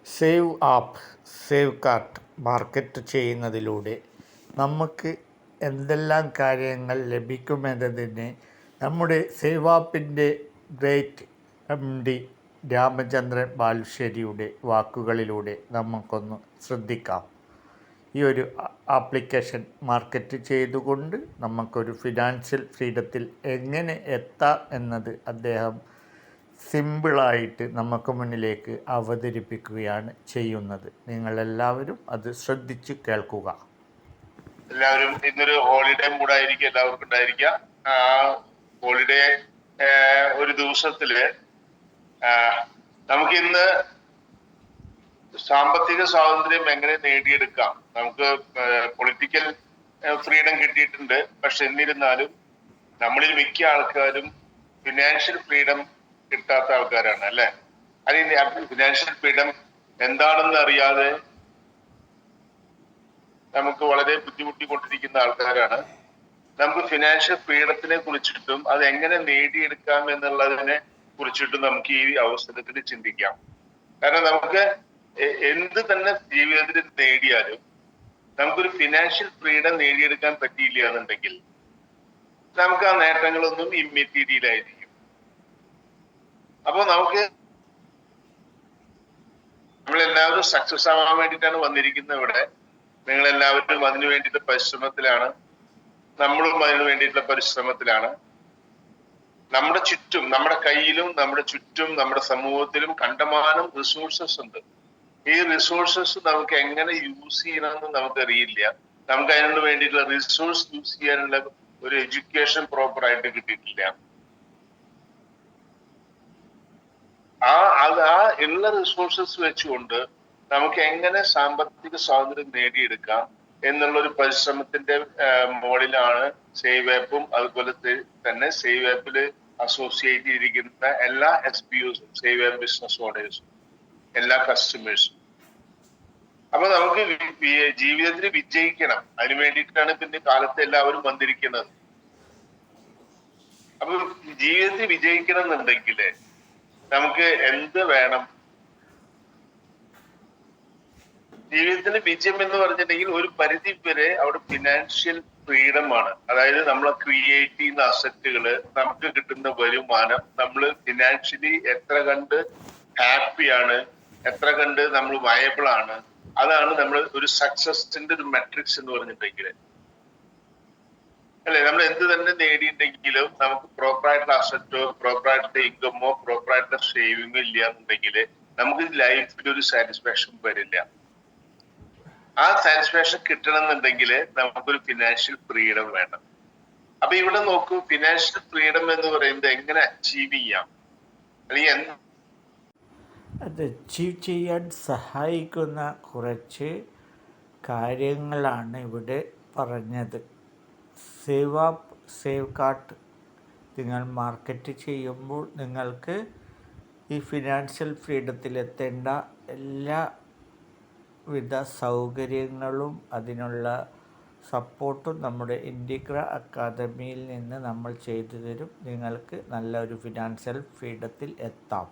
Save app, save cart market ചെയ്യുന്നതിലൂടെ നമുക്ക് എന്തെല്ലാം കാര്യങ്ങൾ ലഭിക്കുമെന്നതിന് നമ്മുടെ സേവ് ആപ്പിൻ്റെ ഗ്രേറ്റ് MD രാമചന്ദ്രൻ ബാലുശ്ശേരിയുടെ വാക്കുകളിലൂടെ നമുക്കൊന്ന് ശ്രദ്ധിക്കാം. ഈ ഒരു ആപ്ലിക്കേഷൻ മാർക്കറ്റ് ചെയ്തുകൊണ്ട് നമുക്കൊരു ഫിനാൻഷ്യൽ ഫ്രീഡത്തിൽ എങ്ങനെ എത്താം എന്നത് അദ്ദേഹം സിമ്പിളായിട്ട് നമുക്ക് മുന്നിലേക്ക് അവതരിപ്പിക്കുകയാണ് ചെയ്യുന്നത്. നിങ്ങളെല്ലാവരും അത് ശ്രദ്ധിച്ച് കേൾക്കുക. എല്ലാവരും ഇന്നൊരു ഹോളിഡേ മൂഡായിരിക്കും എല്ലാവർക്കും ഉണ്ടായിരിക്കുക. ആ ഹോളിഡേ ഒരു ദിവസത്തില് നമുക്ക് ഇന്ന് സാമ്പത്തിക സ്വാതന്ത്ര്യം എങ്ങനെ നേടിയെടുക്കാം. നമുക്ക് പൊളിറ്റിക്കൽ ഫ്രീഡം കിട്ടിയിട്ടുണ്ട്. പക്ഷെ എന്നിരുന്നാലും നമ്മളിൽ മിക്ക ആൾക്കാരും ഫിനാൻഷ്യൽ ഫ്രീഡം കിട്ടാത്ത ആൾക്കാരാണ്, അല്ലെ? അല്ലെങ്കിൽ ഫിനാൻഷ്യൽ ഫ്രീഡം എന്താണെന്ന് അറിയാതെ നമുക്ക് വളരെ ബുദ്ധിമുട്ടിക്കൊണ്ടിരിക്കുന്ന ആൾക്കാരാണ്. നമുക്ക് ഫിനാൻഷ്യൽ ഫ്രീഡത്തിനെ കുറിച്ചിട്ടും അത് എങ്ങനെ നേടിയെടുക്കാം എന്നുള്ളതിനെ കുറിച്ചിട്ടും നമുക്ക് ഈ അവസരത്തിൽ ചിന്തിക്കാം. കാരണം നമുക്ക് എന്ത് തന്നെ ജീവിതത്തിൽ നേടിയാലും നമുക്കൊരു ഫിനാൻഷ്യൽ ഫ്രീഡം നേടിയെടുക്കാൻ പറ്റിയില്ല എന്നുണ്ടെങ്കിൽ നമുക്ക് ആ നേട്ടങ്ങളൊന്നും ഇമ്മെറ്റീരിയൽ ആയിരിക്കും. അപ്പൊ നമുക്ക് നമ്മളെല്ലാവരും സക്സസ് ആവാൻ വേണ്ടിയിട്ടാണ് വന്നിരിക്കുന്നത് ഇവിടെ. നിങ്ങളെല്ലാവരും അതിനു വേണ്ടിയിട്ട് പരിശ്രമത്തിലാണ്, നമ്മളും അതിനു വേണ്ടിയിട്ടുള്ള പരിശ്രമത്തിലാണ്. നമ്മുടെ ചുറ്റും, നമ്മുടെ കയ്യിലും നമ്മുടെ ചുറ്റും നമ്മുടെ സമൂഹത്തിലും കണ്ടമാനം റിസോഴ്സസ് ഉണ്ട്. ഈ റിസോഴ്സസ് നമുക്ക് എങ്ങനെ യൂസ് ചെയ്യണമെന്ന് നമുക്കറിയില്ല. നമുക്ക് അതിനു വേണ്ടിയിട്ടുള്ള റിസോഴ്സ് യൂസ് ചെയ്യാനുള്ള ഒരു എഡ്യൂക്കേഷൻ പ്രോപ്പർ ആയിട്ട് കിട്ടിയിട്ടില്ല. ആ ഉള്ള റിസോഴ്സസ് വെച്ചുകൊണ്ട് നമുക്ക് എങ്ങനെ സാമ്പത്തിക സ്വാതന്ത്ര്യം നേടിയെടുക്കാം എന്നുള്ള ഒരു പരിശ്രമത്തിന്റെ മുകളിലാണ് സേവ് ആപ്പും അതുപോലെ തന്നെ സേവ് ആപ്പില് അസോസിയേറ്റ് ചെയ്തിരിക്കുന്ന എല്ലാ SBOസും, സേവ് ആപ്പ് ബിസിനസ് ഓണേഴ്സും, എല്ലാ കസ്റ്റമേഴ്സും. അപ്പൊ നമുക്ക് ജീവിതത്തിൽ വിജയിക്കണം. അതിനു വേണ്ടിയിട്ടാണ് പിന്നെ കാലത്ത് എല്ലാവരും വന്നിരിക്കുന്നത്. അപ്പൊ ജീവിതത്തിൽ വിജയിക്കണം എന്നുണ്ടെങ്കിൽ നമുക്ക് എന്ത് വേണം? ജീവിതത്തിന് വിജയം എന്ന് പറഞ്ഞിട്ടുണ്ടെങ്കിൽ ഒരു പരിധി വരെ അവിടെ ഫിനാൻഷ്യൽ ഫ്രീഡം ആണ്. അതായത് നമ്മൾ ക്രിയേറ്റ് ചെയ്യുന്ന അസറ്റുകള്, നമുക്ക് കിട്ടുന്ന വരുമാനം, നമ്മൾ ഫിനാൻഷ്യലി എത്ര കണ്ട് ഹാപ്പിയാണ്, എത്ര കണ്ട് നമ്മൾ വയബിൾ ആണ്, അതാണ് നമ്മൾ ഒരു സക്സസിന്റെ ഒരു മെട്രിക്സ് എന്ന് പറഞ്ഞിട്ടുണ്ടെങ്കിൽ, അല്ലെ? നമ്മൾ എന്ത് തന്നെ നേടിയിട്ടുണ്ടെങ്കിലും നമുക്ക് പ്രോപ്പറായിട്ടുള്ള അസറ്റോ പ്രോപ്പറായിട്ടുള്ള ഇൻകമോ പ്രോപ്പറായിട്ടുള്ള സേവിങ്ങോ ഇല്ല എന്നുണ്ടെങ്കിൽ നമുക്ക് ലൈഫിൽ ഒരു സാറ്റിസ്ഫാക്ഷൻ വരില്ല. ആ സാറ്റിസ്ഫാക്ഷൻ കിട്ടണം എന്നുണ്ടെങ്കിൽ നമുക്കൊരു ഫിനാൻഷ്യൽ ഫ്രീഡം വേണം. അപ്പൊ ഇവിടെ നോക്കൂ, ഫിനാൻഷ്യൽ ഫ്രീഡം എന്ന് പറയുന്നത് എങ്ങനെ അച്ചീവ് ചെയ്യാം, അല്ലെങ്കിൽ അത് അച്ചീവ് ചെയ്യാൻ സഹായിക്കുന്ന കുറച്ച് കാര്യങ്ങളാണ് ഇവിടെ പറഞ്ഞത്. സേവ് ആപ്പ്, സേവ് കാർട്ട് നിങ്ങൾ മാർക്കറ്റ് ചെയ്യുമ്പോൾ നിങ്ങൾക്ക് ഈ ഫിനാൻഷ്യൽ ഫ്രീഡത്തിലെത്തേണ്ട എല്ലാവിധ സൗകര്യങ്ങളും അതിനുള്ള സപ്പോർട്ടും നമ്മുടെ ഇൻഡിഗ്ര അക്കാദമിയിൽ നിന്ന് നമ്മൾ ചെയ്തു തരും. നിങ്ങൾക്ക് നല്ലൊരു ഫിനാൻഷ്യൽ ഫ്രീഡത്തിൽ എത്താം.